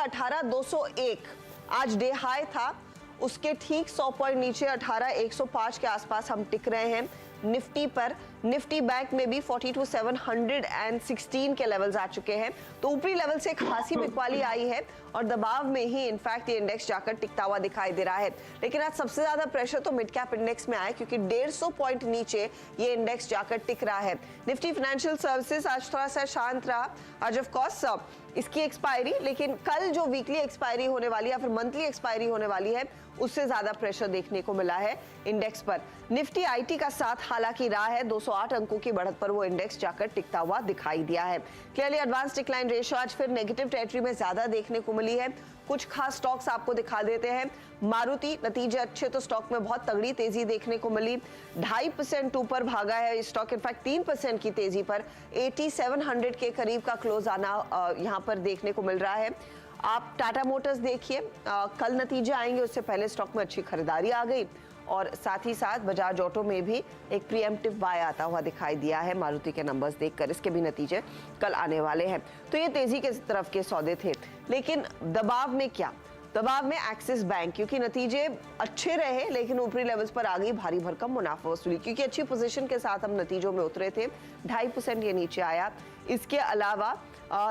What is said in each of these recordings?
18,201 आज day high था, उसके ठीक 100 पॉइंट नीचे 18,105 के आसपास हम टिक रहे हैं निफ्टी पर। निफ्टी बैंक में भी 42,716 के लेवल्स आ चुके हैं, तो ऊपरी लेवल से खासी बिकवाली आई है और दबाव में ही इनफैक्ट ये इंडेक्स जाकर टिकता हुआ दिखाई दे रहा है। लेकिन आज सबसे ज्यादा प्रेशर तो मिड कैप इंडेक्स में आया, क्योंकि 150 पॉइंट नीचे ये इंडेक्स जाकर टिक रहा है। निफ्टी फाइनेंशियल सर्विसेज आज थोड़ा सा शांत रहा। आज ऑफ कोर्स इसकी एक्सपायरी, लेकिन कल जो वीकली एक्सपायरी होने वाली है या फिर मंथली एक्सपायरी होने वाली है, उससे ज्यादा प्रेशर देखने को मिला है इंडेक्स पर। निफ्टी आईटी का साथ हालांकि रहा है, 208 अंकों की बढ़त पर वो इंडेक्स जाकर टिकता हुआ दिखाई दिया है। क्लियरली एडवांस डिक्लाइन रेशियो आज फिर नेगेटिव टेरिटरी में ज्यादा देखने को मिली है। कुछ खास स्टॉक्स आपको दिखा देते हैं। मारुति, नतीजे अच्छे तो स्टॉक में बहुत तगड़ी तेजी देखने को मिली, 2.5% ऊपर भागा है स्टॉक, इनफैक्ट 3% की तेजी पर 8700 के करीब का क्लोज आना यहाँ पर देखने को मिल रहा है। आप टाटा मोटर्स देखिए, कल नतीजे आएंगे, उससे पहले स्टॉक में अच्छी खरीदारी आ गई और साथ ही साथ बजाज ऑटो में भी एक प्रीएम्प्टिव बाय आता हुआ दिखाई दिया है मारुति के नंबर्स देखकर। इसके भी नतीजे कल आने वाले हैं, तो ये तेजी के तरफ के सौदे थे। लेकिन दबाव में क्या? दबाव में एक्सिस बैंक, क्योंकि नतीजे अच्छे रहे लेकिन ऊपरी लेवल्स पर आ गई भारी भरकम मुनाफा वसूली, क्योंकि अच्छी पोजीशन के साथ हम नतीजों में उतरे थे, 2.5% ये नीचे आया। इसके अलावा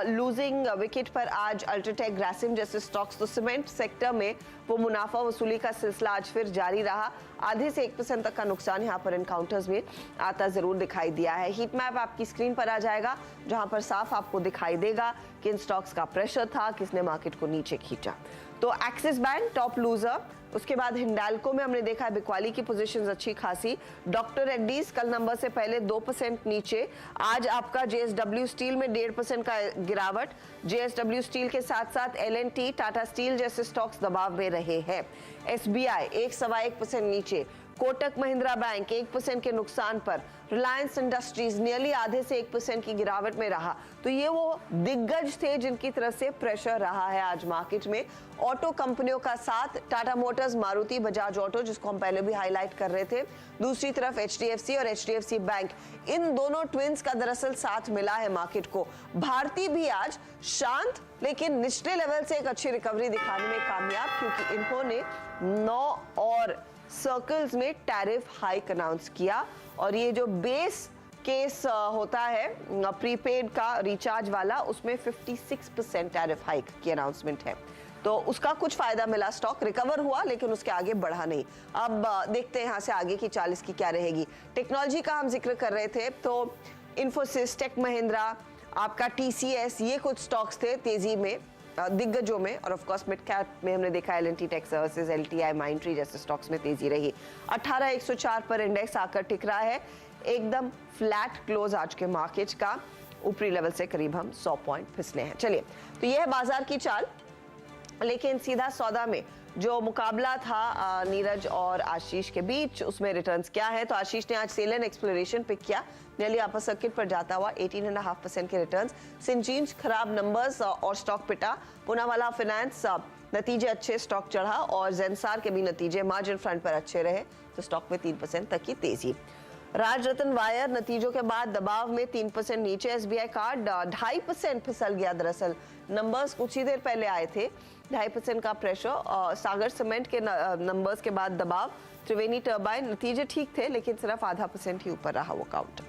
लूजिंग विकेट पर आज अल्ट्राटेक, ग्रासिम जैसे स्टॉक्स, तो सीमेंट सेक्टर में वो मुनाफा वसूली का सिलसिला आज फिर जारी रहा। आधे से 1% तक का नुकसान यहाँ पर एनकाउंटर्स में आता जरूर दिखाई दिया है। हीट मैप आपकी स्क्रीन पर आ जाएगा, जहां पर साफ आपको दिखाई देगा किन स्टॉक्स का प्रेशर था, किसने मार्केट को नीचे खींचा। तो एक्सिस बैंक टॉप लूजर, उसके बाद हिंडाल्को में हमने देखा है बिकवाली की पोजीशंस अच्छी खासी। डॉक्टर रेड्डीज कल नंबर से पहले 2% नीचे। आज आपका जेएसडब्ल्यू स्टील में 1.5% का गिरावट। जेएसडब्ल्यू स्टील के साथ साथ एलएनटी, टाटा स्टील जैसे स्टॉक्स दबाव में रहे हैं। एसबीआई 1.25% नीचे। कोटक महिंद्रा बैंक 1% के नुकसान पर। रिलायंस इंडस्ट्रीज नियरली आधे से 1% की गिरावट में रहा। तो ये वो दिग्गज थे जिनकी तरफ से प्रेशर रहा है आज मार्केट में। ऑटो कंपनियों का साथ टाटा मोटर्स, मारुति, बजाज ऑटो, जिसको हम पहले भी हाईलाइट कर रहे थे। दूसरी तरफ एचडीएफसी और एचडीएफसी बैंक, इन दोनों ट्विंस का दरअसल साथ मिला है मार्केट को। भारती भी आज शांत लेकिन निचले लेवल से एक अच्छी रिकवरी दिखाने में कामयाब, क्योंकि इन्होंने 9 और सर्कल्स में टैरिफ हाइक अनाउंस किया और ये जो बेस केस होता है प्रीपेड का रिचार्ज वाला, उसमें 56% टैरिफ हाइक की अनाउंसमेंट है, तो उसका कुछ फायदा मिला। स्टॉक रिकवर हुआ लेकिन उसके आगे बढ़ा नहीं। अब देखते हैं यहाँ से आगे की 40 की क्या रहेगी। टेक्नोलॉजी का हम जिक्र कर रहे थे, तो इन्फोसिस, टेक महिंद्रा, आपका टीसीएस, ये कुछ स्टॉक्स थे तेजी में, दिग्गजों में। और ऑफ कोर्स मिड कैप में हमने देखा LNT tech services, LTI, Mindtree जैसे स्टॉक्स में तेजी रही। 18,104 पर इंडेक्स आकर टिक रहा है। एकदम फ्लैट क्लोज आज के मार्केट का, ऊपरी लेवल से करीब हम 100 पॉइंट फिसले हैं। चलिए, तो यह है बाजार की चाल। लेकिन सीधा सौदा में जो मुकाबला था नीरज और आशीष के बीच, उसमें रिटर्न्स क्या है? तो आशीष ने आज सेल एंड एक्सप्लोरेशन पिक किया, नियरली अपर सर्किट पर जाता हुआ 18.5% के रिटर्न्स। सिंजीन्स खराब नंबर्स और स्टॉक पिटा। पूनावाला फाइनेंस नतीजे अच्छे, स्टॉक चढ़ा। और जेंसार के भी नतीजे मार्जिन फ्रंट पर अच्छे रहे, तो स्टॉक में 3% तक की तेजी। राजरत्न वायर नतीजों के बाद दबाव में 3% नीचे। एसबीआई कार्ड 2.5% फिसल गया, दरअसल नंबर्स कुछ ही देर पहले आए थे। 2.5% का प्रेशर। सागर सीमेंट के नंबर्स के बाद दबाव। त्रिवेणी टर्बाइन नतीजे ठीक थे लेकिन सिर्फ 0.5% ही ऊपर रहा वो काउंट।